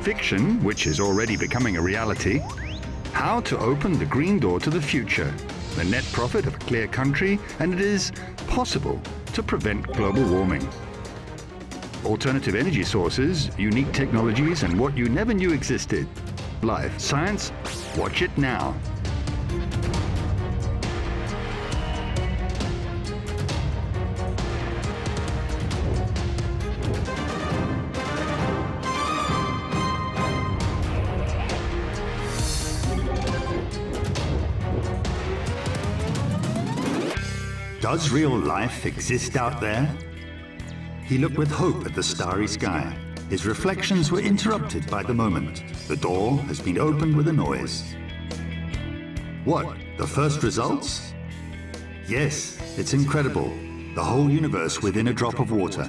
fiction, which is already becoming a reality, how to open the green door to the future, the net profit of a clear country, and it is possible to prevent global warming. Alternative energy sources, unique technologies, and what you never knew existed. Life, science, watch it now. Does real life exist out there? He looked with hope at the starry sky. His reflections were interrupted by the moment. The door has been opened with a noise. What, the first results? Yes, it's incredible. The whole universe within a drop of water.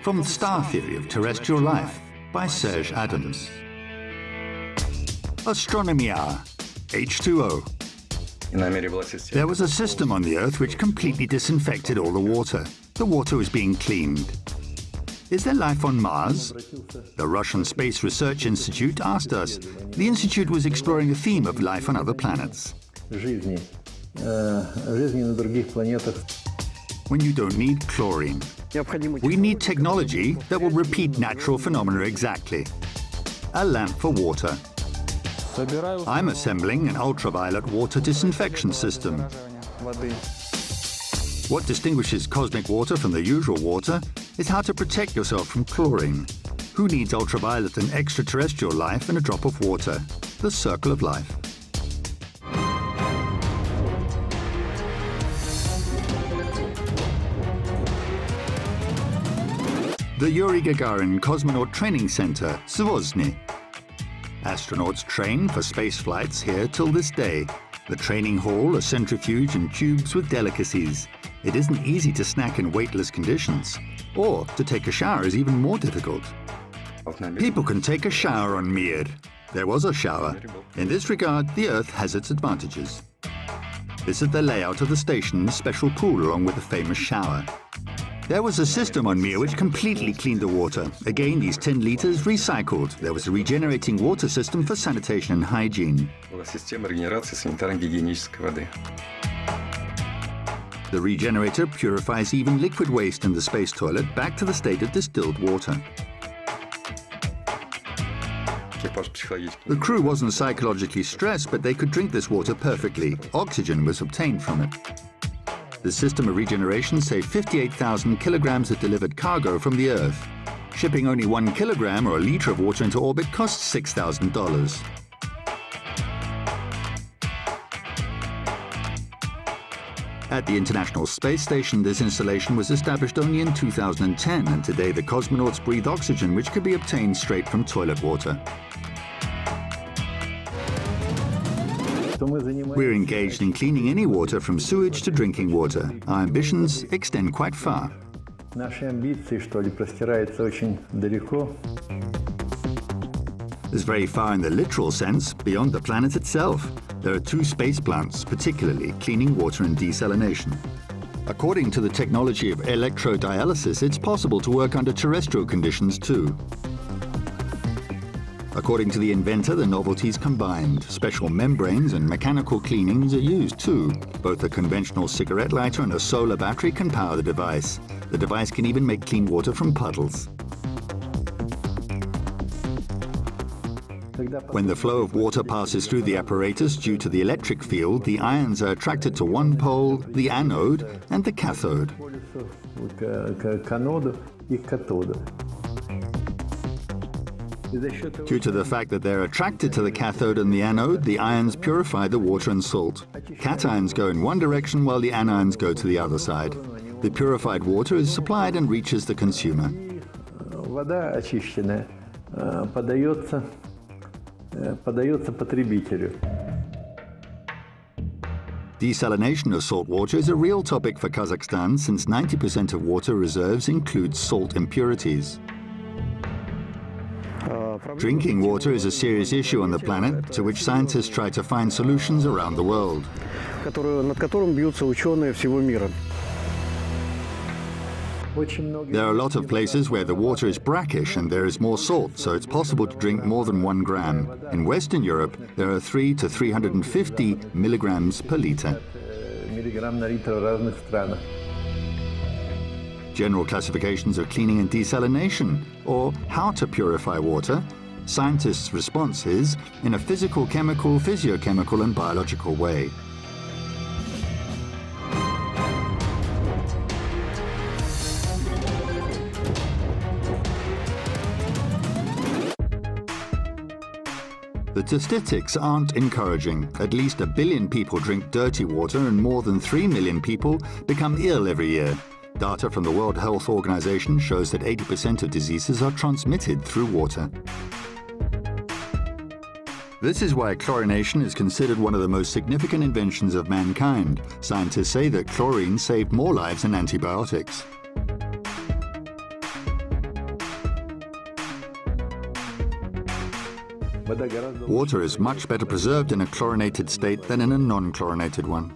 From the Star Theory of Terrestrial Life by Serge Adams. Astronomy Hour, H2O. There was a system on the Earth which completely disinfected all the water. The water was being cleaned. Is there life on Mars? The Russian Space Research Institute asked us. The institute was exploring a theme of life on other planets. When you don't need chlorine. We need technology that will repeat natural phenomena exactly. A lamp for water. I'm assembling an ultraviolet water disinfection system. What distinguishes cosmic water from the usual water is how to protect yourself from chlorine. Who needs ultraviolet and extraterrestrial life in a drop of water? The circle of life. The Yuri Gagarin Cosmonaut Training Center, Svozny. Astronauts train for space flights here till this day. The training hall, a centrifuge and tubes with delicacies. It isn't easy to snack in weightless conditions. Or to take a shower is even more difficult. People can take a shower on Mir. There was a shower. In this regard, the Earth has its advantages. This is the layout of the station, the special pool along with the famous shower. There was a system on Mir which completely cleaned the water. Again, these 10 liters recycled. There was a regenerating water system for sanitation and hygiene. The regenerator purifies even liquid waste in the space toilet back to the state of distilled water. The crew wasn't psychologically stressed, but they could drink this water perfectly. Oxygen was obtained from it. The system of regeneration saved 58,000 kilograms of delivered cargo from the Earth. Shipping only 1 kilogram or a liter of water into orbit costs $6,000. At the International Space Station, this installation was established only in 2010, and today the cosmonauts breathe oxygen which could be obtained straight from toilet water. We're engaged in cleaning any water from sewage to drinking water. Our ambitions extend quite far. It's very far in the literal sense, beyond the planet itself. There are 2 space plants, particularly cleaning water and desalination. According to the technology of electrodialysis, it's possible to work under terrestrial conditions too. According to the inventor, the novelties combined. Special membranes and mechanical cleanings are used too. Both a conventional cigarette lighter and a solar battery can power the device. The device can even make clean water from puddles. When the flow of water passes through the apparatus due to the electric field, the ions are attracted to one pole, the anode, and the cathode. Due to the fact that they're attracted to the cathode and the anode, the ions purify the water and salt. Cations go in one direction while the anions go to the other side. The purified water is supplied and reaches the consumer. Desalination of salt water is a real topic for Kazakhstan since 90% of water reserves include salt impurities. Drinking water is a serious issue on the planet, to which scientists try to find solutions around the world. There are a lot of places where the water is brackish and there is more salt, so it's possible to drink more than 1 gram. In Western Europe, there are 3 to 350 milligrams per liter. General classifications of cleaning and desalination, or how to purify water. Scientists' response is in a physical, chemical, physiochemical and biological way. The statistics aren't encouraging. At least 1 billion people drink dirty water and more than 3 million people become ill every year. Data from the World Health Organization shows that 80% of diseases are transmitted through water. This is why chlorination is considered one of the most significant inventions of mankind. Scientists say that chlorine saved more lives than antibiotics. Water is much better preserved in a chlorinated state than in a non-chlorinated one.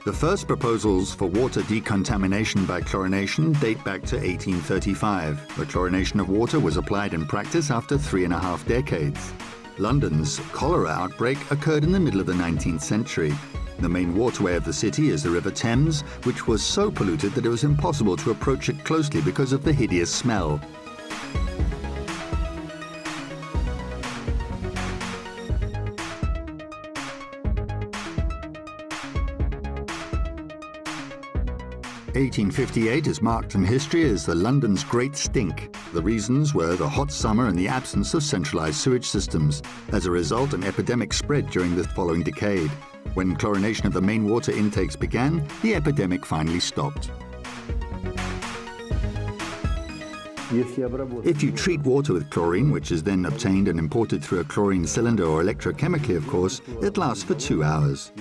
The first proposals for water decontamination by chlorination date back to 1835. The chlorination of water was applied in practice after 3.5 decades. London's cholera outbreak occurred in the middle of the 19th century. The main waterway of the city is the River Thames, which was so polluted that it was impossible to approach it closely because of the hideous smell. (1858) is marked in history as the London's Great Stink. The reasons were the hot summer and the absence of centralized sewage systems. As a result, an epidemic spread during the following decade. When chlorination of the main water intakes began, the epidemic finally stopped. If you treat water with chlorine, which is then obtained and imported through a chlorine cylinder or electrochemically, of course, it lasts for 2 hours.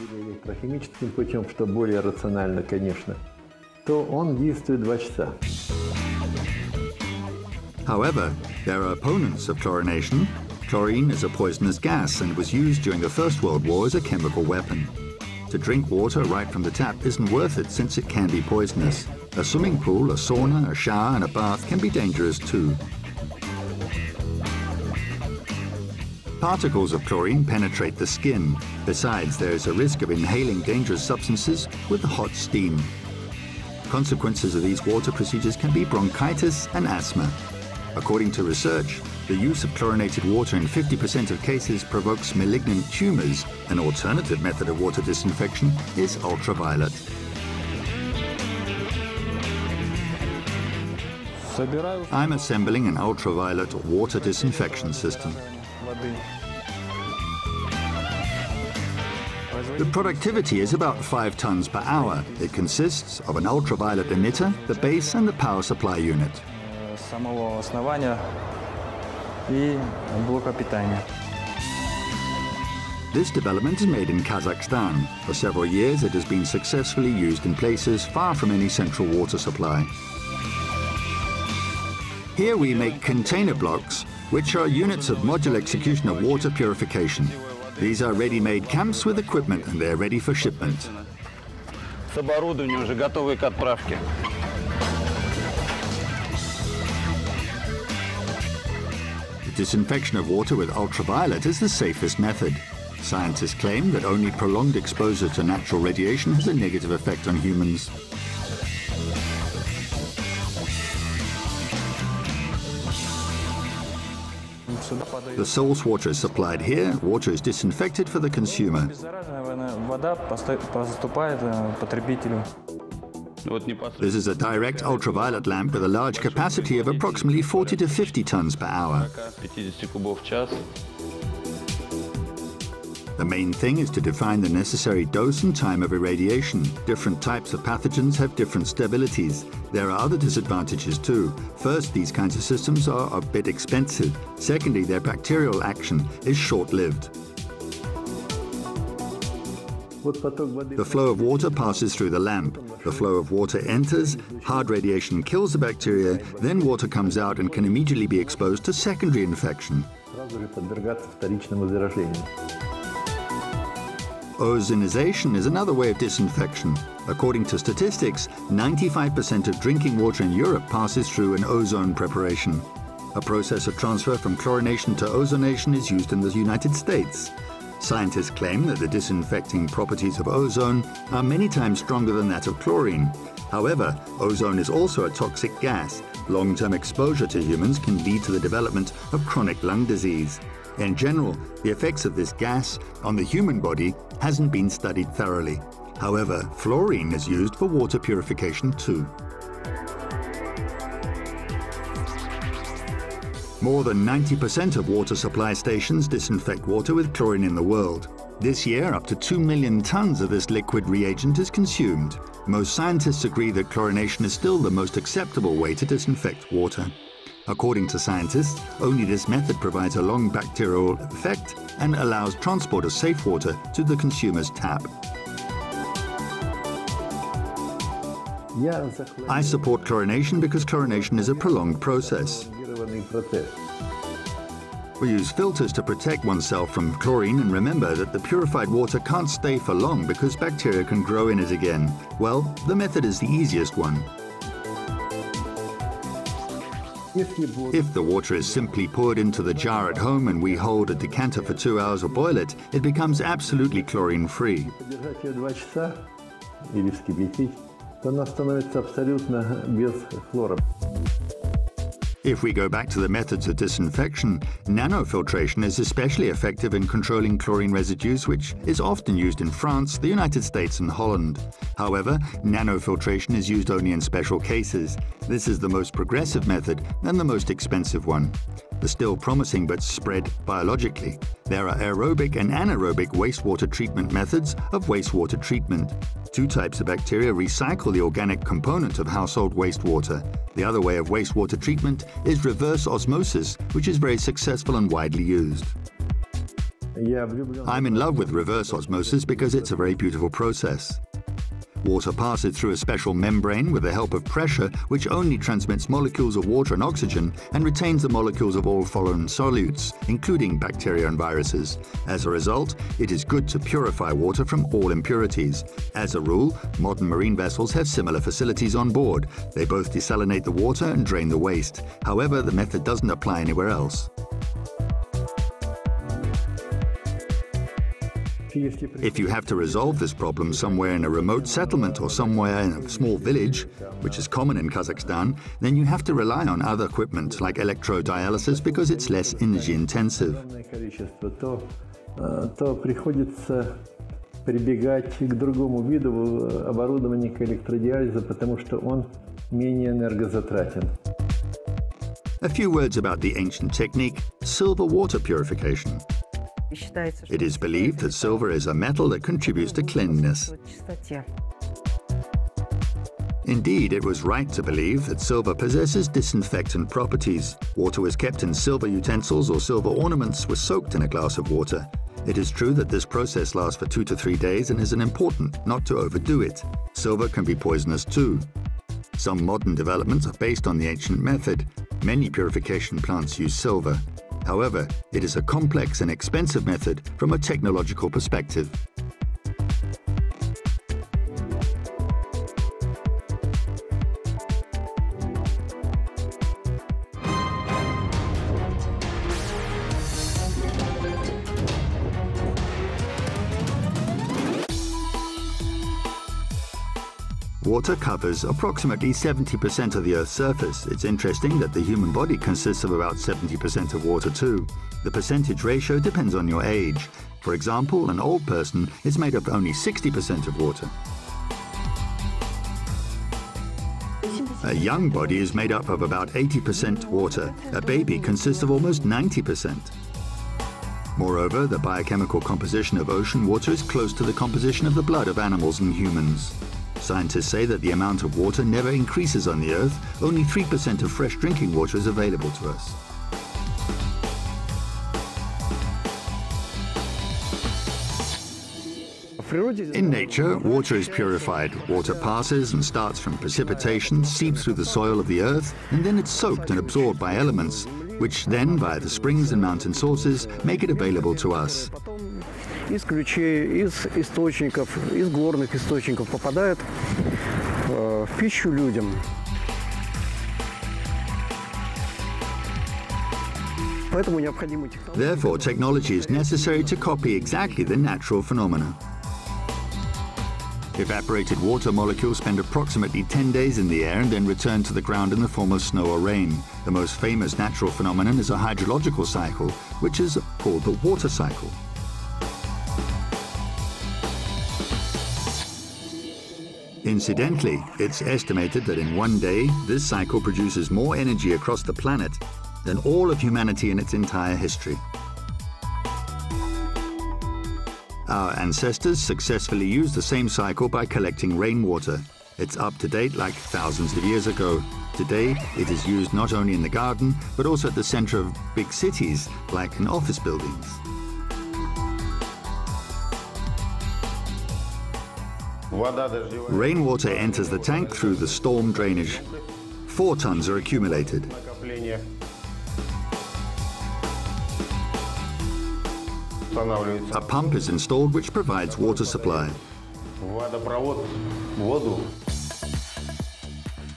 However, there are opponents of chlorination. Chlorine is a poisonous gas and was used during the First World War as a chemical weapon. To drink water right from the tap isn't worth it since it can be poisonous. A swimming pool, a sauna, a shower and a bath can be dangerous too. Particles of chlorine penetrate the skin. Besides, there is a risk of inhaling dangerous substances with hot steam. Consequences of these water procedures can be bronchitis and asthma. According to research, the use of chlorinated water in 50% of cases provokes malignant tumors. An alternative method of water disinfection is ultraviolet. I'm assembling an ultraviolet water disinfection system. The productivity is about 5 tons per hour. It consists of an ultraviolet emitter, the base and the power supply unit. This development is made in Kazakhstan. For several years it has been successfully used in places far from any central water supply. Here we make container blocks, which are units of modular execution of water purification. These are ready-made camps with equipment and they're ready for shipment. The disinfection of water with ultraviolet is the safest method. Scientists claim that only prolonged exposure to natural radiation has a negative effect on humans. The source water is supplied here. Water is disinfected for the consumer. This is a direct ultraviolet lamp with a large capacity of approximately 40 to 50 tons per hour. The main thing is to define the necessary dose and time of irradiation. Different types of pathogens have different stabilities. There are other disadvantages too. First, these kinds of systems are a bit expensive. Secondly, their bacterial action is short-lived. The flow of water passes through the lamp. The flow of water enters, hard radiation kills the bacteria, then water comes out and can immediately be exposed to secondary Ozonization is another way of disinfection. According to statistics, 95% of drinking water in Europe passes through an ozone preparation. A process of transfer from chlorination to ozonation is used in the United States. Scientists claim that the disinfecting properties of ozone are many times stronger than that of chlorine. However, ozone is also a toxic gas. Long-term exposure to humans can lead to the development of chronic lung disease. In general, the effects of this gas on the human body hasn't been studied thoroughly. However, fluorine is used for water purification too. More than 90% of water supply stations disinfect water with chlorine in the world. This year, up to 2 million tons of this liquid reagent is consumed. Most scientists agree that chlorination is still the most acceptable way to disinfect water. According to scientists, only this method provides a long bacterial effect and allows transport of safe water to the consumer's tap. I support chlorination because chlorination is a prolonged process. We use filters to protect oneself from chlorine, and remember that the purified water can't stay for long because bacteria can grow in it again. Well, the method is the easiest one. If the water is simply poured into the jar at home and we hold a decanter for 2 hours or boil it, it becomes absolutely chlorine-free. If we go back to the methods of disinfection, nanofiltration is especially effective in controlling chlorine residues, which is often used in France, the United States and Holland. However, nanofiltration is used only in special cases. This is the most progressive method and the most expensive one. The still promising but spread biologically. There are aerobic and anaerobic wastewater treatment methods of wastewater treatment. 2 types of bacteria recycle the organic component of household wastewater. The other way of wastewater treatment is reverse osmosis, which is very successful and widely used. I'm in love with reverse osmosis because it's a very beautiful process. Water passes through a special membrane with the help of pressure, which only transmits molecules of water and oxygen and retains the molecules of all foreign solutes, including bacteria and viruses. As a result, it is good to purify water from all impurities. As a rule, modern marine vessels have similar facilities on board. They both desalinate the water and drain the waste. However, the method doesn't apply anywhere else. If you have to resolve this problem somewhere in a remote settlement or somewhere in a small village, which is common in Kazakhstan, then you have to rely on other equipment like electrodialysis because it's less energy intensive. A few words about the ancient technique, silver water purification. It is believed that silver is a metal that contributes to cleanliness. Indeed, it was right to believe that silver possesses disinfectant properties. Water was kept in silver utensils or silver ornaments was soaked in a glass of water. It is true that this process lasts for 2 to 3 days and is important not to overdo it. Silver can be poisonous too. Some modern developments are based on the ancient method. Many purification plants use silver. However, it is a complex and expensive method from a technological perspective. Water covers approximately 70% of the Earth's surface. It's interesting that the human body consists of about 70% of water too. The percentage ratio depends on your age. For example, an old person is made up of only 60% of water. A young body is made up of about 80% water. A baby consists of almost 90%. Moreover, the biochemical composition of ocean water is close to the composition of the blood of animals and humans. Scientists say that the amount of water never increases on the Earth. Only 3% of fresh drinking water is available to us. In nature, water is purified. Water passes and starts from precipitation, seeps through the soil of the Earth, and then it's soaked and absorbed by elements, which then, via the springs and mountain sources, make it available to us. из ключей, из источников, из горных источников попадает в пищу людям. Поэтому необходимы технологии. Therefore, technology is necessary to copy exactly the natural phenomena. Evaporated water molecules spend approximately 10 days in the air and then return to the ground in the form of snow or rain. The most famous natural phenomenon is a hydrological cycle, which is called the water cycle. Incidentally, it's estimated that in one day, this cycle produces more energy across the planet than all of humanity in its entire history. Our ancestors successfully used the same cycle by collecting rainwater. It's up to date like thousands of years ago. Today, it is used not only in the garden, but also at the center of big cities, like in office buildings. Rainwater enters the tank through the storm drainage. 4 tons are accumulated. A pump is installed which provides water supply.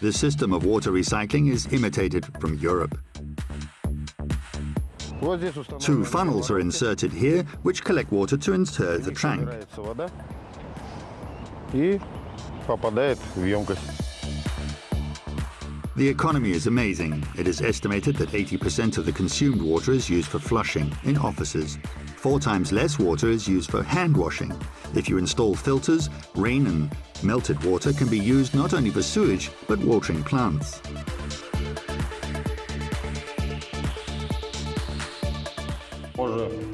The system of water recycling is imitated from Europe. 2 funnels are inserted here which collect water to enter the tank. The economy is amazing. It is estimated that 80% of the consumed water is used for flushing in offices. 4 times less water is used for hand washing. If you install filters, rain and melted water can be used not only for sewage, but watering plants.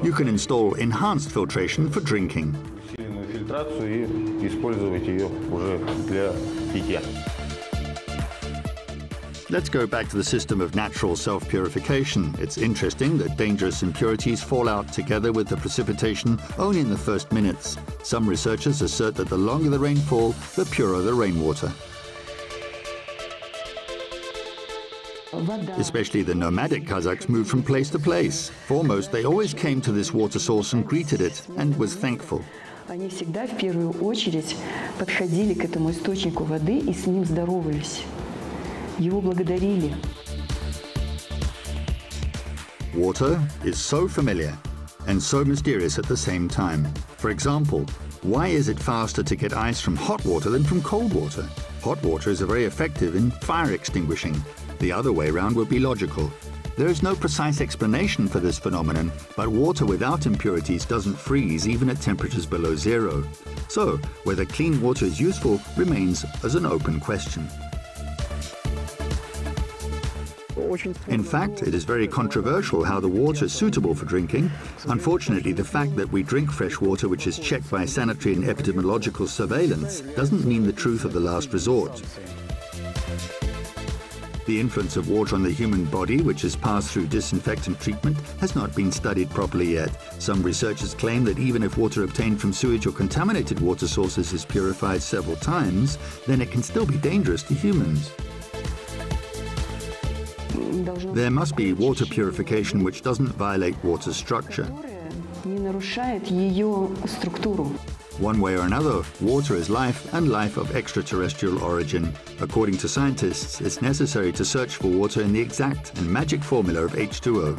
You can install enhanced filtration for drinking. Let's go back to the system of natural self-purification. It's interesting that dangerous impurities fall out together with the precipitation only in the first minutes. Some researchers assert that the longer the rainfall, the purer the rainwater. Especially the nomadic Kazakhs moved from place to place. Foremost, they always came to this water source and greeted it and was thankful. Они всегда в первую очередь подходили к этому источнику воды и с ним здоровались. Его благодарили. Water is so familiar and so mysterious at the same time. For example, why is it faster to get ice from hot water than from cold water? Hot water is very effective in fire extinguishing. The other way around would be logical. There is no precise explanation for this phenomenon, but water without impurities doesn't freeze even at temperatures below 0. So, whether clean water is useful remains as an open question. In fact, it is very controversial how the water is suitable for drinking. Unfortunately, the fact that we drink fresh water which is checked by sanitary and epidemiological surveillance doesn't mean the truth of the last resort. The influence of water on the human body, which is passed through disinfectant treatment, has not been studied properly yet. Some researchers claim that even if water obtained from sewage or contaminated water sources is purified several times, then it can still be dangerous to humans. There must be water purification which doesn't violate water's structure. One way or another, water is life and life of extraterrestrial origin. According to scientists, it's necessary to search for water in the exact and magic formula of H2O.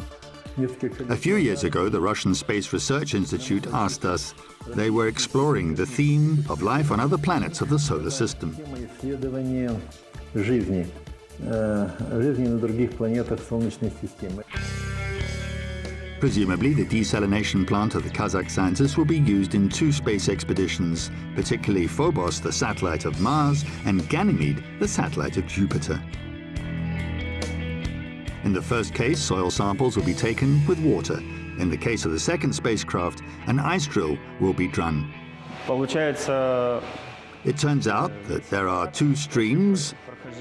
A few years ago, the Russian Space Research Institute asked us. They were exploring the theme of life on other planets of the solar system. Presumably, the desalination plant of the Kazakh scientists will be used in 2 space expeditions, particularly Phobos, the satellite of Mars, and Ganymede, the satellite of Jupiter. In the first case, soil samples will be taken with water. In the case of the second spacecraft, an ice drill will be done. It turns out that there are 2 streams,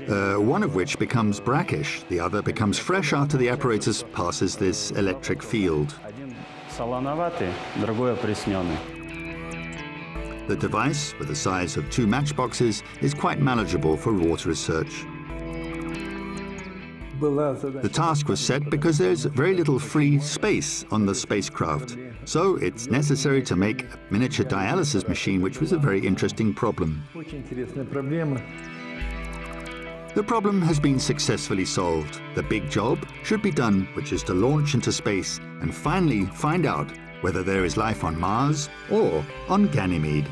one of which becomes brackish, the other becomes fresh after the apparatus passes this electric field. The device, with the size of 2 matchboxes, is quite manageable for water research. The task was set because there's very little free space on the spacecraft, so it's necessary to make a miniature dialysis machine, which was a very interesting problem. The problem has been successfully solved. The big job should be done, which is to launch into space and finally find out whether there is life on Mars or on Ganymede.